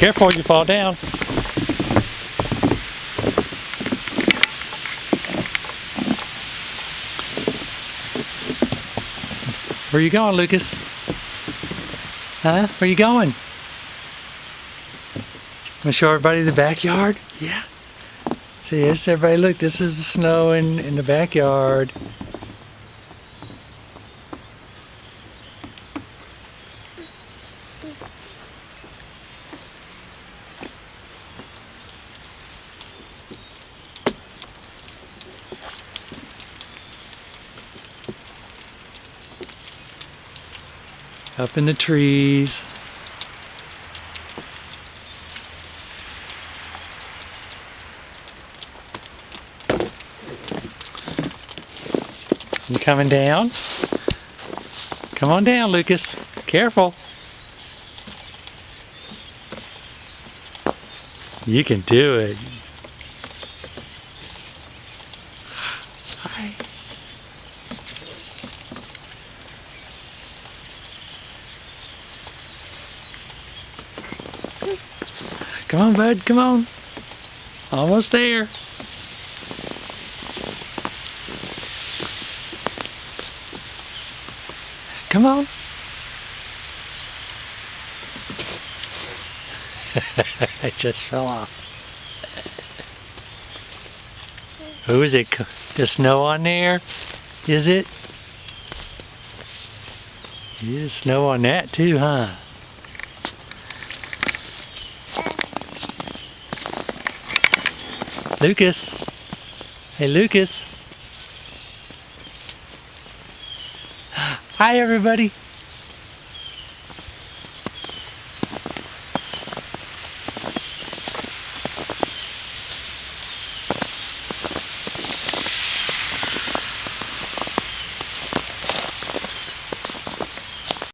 Careful, you fall down. Where you going, Lucas? Huh? Where you going? Want to show everybody the backyard? Yeah. See this, everybody, look, this is the snow in the backyard. Up in the trees. You coming down? Come on down, Lucas. Careful. You can do it. Hi. Come on, bud. Come on. Almost there. Come on. It just fell off. Who is it? The snow on there? Is it? Yeah, snow on that too, huh? Lucas. Hey, Lucas. Hi, everybody.